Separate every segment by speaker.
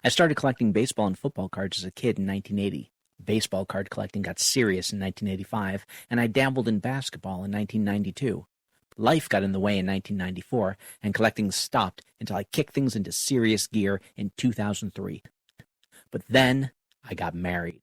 Speaker 1: I started collecting baseball and football cards as a kid in 1980. Baseball card collecting got serious in 1985, and I dabbled in basketball in 1992. Life got in the way in 1994, and collecting stopped until I kicked things into serious gear in 2003. But then I got married.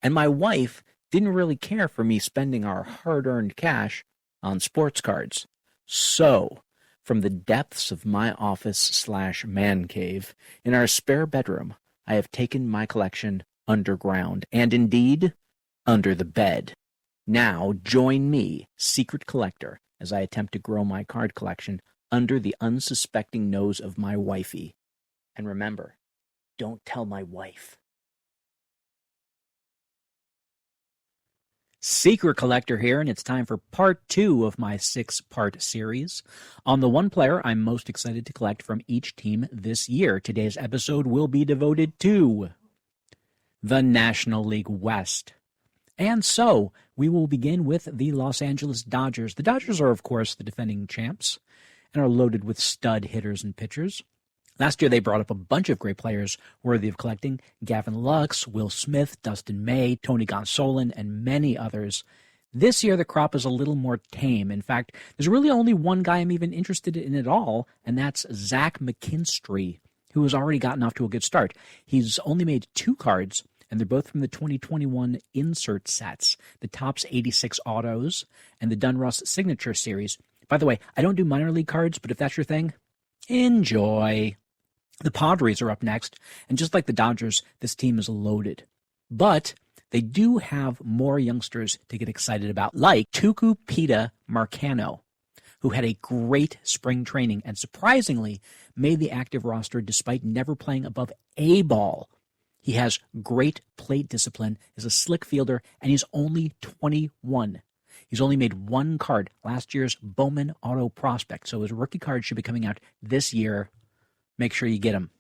Speaker 1: And my wife didn't really care for me spending our hard-earned cash on sports cards. So, from the depths of my office/man cave in our spare bedroom, I have taken my collection underground, and indeed, under the bed. Now, join me, secret collector, as I attempt to grow my card collection under the unsuspecting nose of my wifey. And remember, don't tell my wife. Secret Collector here, and it's time for part 2 of my 6-part series on the one player I'm most excited to collect from each team this year. Today's episode will be devoted to the National League West. And so, we will begin with the Los Angeles Dodgers. The Dodgers are, of course, the defending champs and are loaded with stud hitters and pitchers. Last year, they brought up a bunch of great players worthy of collecting: Gavin Lux, Will Smith, Dustin May, Tony Gonsolin, and many others. This year, the crop is a little more tame. In fact, there's really only one guy I'm even interested in at all, and that's Zach McKinstry, who has already gotten off to a good start. He's only made 2 cards, and they're both from the 2021 insert sets, the Topps 86 Autos and the Dunross Signature Series. By the way, I don't do minor league cards, but if that's your thing, enjoy. The Padres are up next, and just like the Dodgers, this team is loaded. But they do have more youngsters to get excited about, like Tucupita Marcano, who had a great spring training and surprisingly made the active roster despite never playing above A ball. He has great plate discipline, is a slick fielder, and he's only 21. He's only made 1 card, last year's Bowman Auto Prospect, so his rookie card should be coming out this year. Make sure you get him.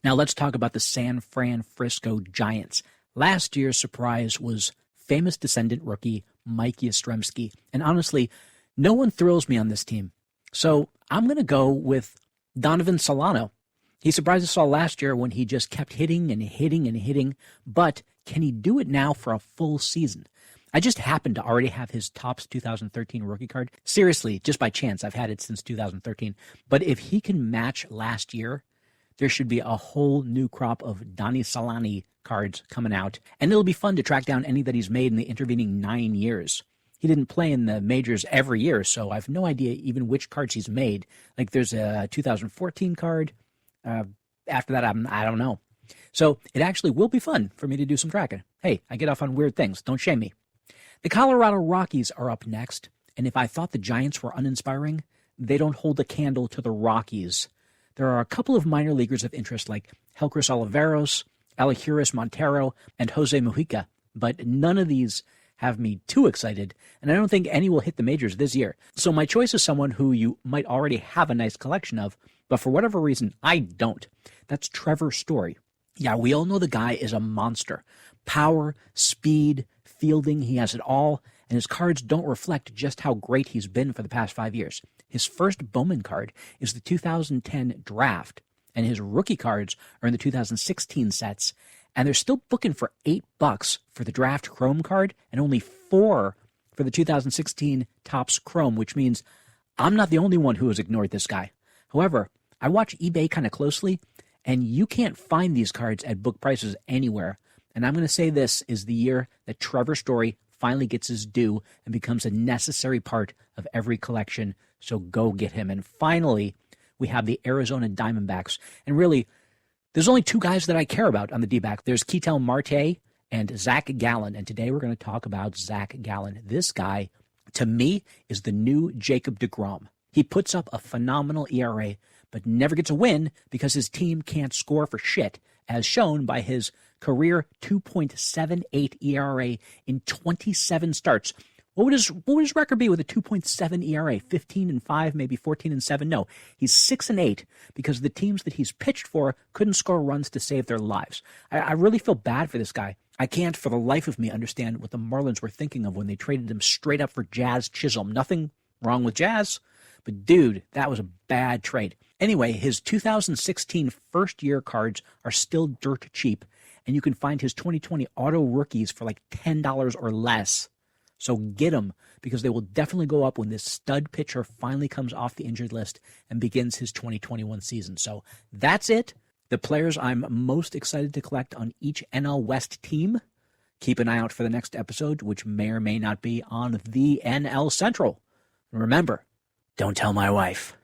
Speaker 1: Now let's talk about the San Francisco Giants. Last year's surprise was famous descendant rookie Mike Yastrzemski. And honestly, no one thrills me on this team. So I'm going to go with Donovan Solano. He surprised us all last year when he just kept hitting and hitting and hitting. But can he do it now for a full season? I just happen to already have his Topps 2013 rookie card. Seriously, just by chance, I've had it since 2013. But if he can match last year, there should be a whole new crop of Donnie Solani cards coming out. And it'll be fun to track down any that he's made in the intervening 9 years. He didn't play in the majors every year, so I have no idea even which cards he's made. Like there's a 2014 card. After that, I don't know. So it actually will be fun for me to do some tracking. Hey, I get off on weird things. Don't shame me. The Colorado Rockies are up next, and if I thought the Giants were uninspiring, they don't hold a candle to the Rockies. There are a couple of minor leaguers of interest like Helcris Oliveros, Alajuris Montero, and Jose Mujica, but none of these have me too excited, and I don't think any will hit the majors this year. So my choice is someone who you might already have a nice collection of, but for whatever reason, I don't. That's Trevor Story. Yeah, we all know the guy is a monster. Power, speed, fielding, he has it all, and his cards don't reflect just how great he's been for the past 5 years. His first Bowman card is the 2010 draft, and his rookie cards are in the 2016 sets, and they're still booking for $8 for the draft Chrome card and only $4 for the 2016 Topps Chrome, which means I'm not the only one who has ignored this guy. However, I watch eBay kind of closely, and you can't find these cards at book prices anywhere. And I'm going to say this is the year that Trevor Story finally gets his due and becomes a necessary part of every collection. So go get him. And finally, we have the Arizona Diamondbacks. And really, there's only 2 guys that I care about on the D-back. There's Ketel Marte and Zach Gallen. And today we're going to talk about Zach Gallen. This guy, to me, is the new Jacob deGrom. He puts up a phenomenal ERA, but never gets a win because his team can't score for shit, as shown by his career 2.78 ERA in 27 starts. What would his record be with a 2.7 ERA? 15-5, maybe 14-7? No, he's 6-8 because the teams that he's pitched for couldn't score runs to save their lives. I really feel bad for this guy. I can't for the life of me understand what the Marlins were thinking of when they traded him straight up for Jazz Chisholm. Nothing wrong with Jazz, but dude, that was a bad trade. Anyway, his 2016 first-year cards are still dirt cheap, and you can find his 2020 auto rookies for like $10 or less. So get them, because they will definitely go up when this stud pitcher finally comes off the injured list and begins his 2021 season. So that's it. The players I'm most excited to collect on each NL West team. Keep an eye out for the next episode, which may or may not be on the NL Central. And remember, don't tell my wife.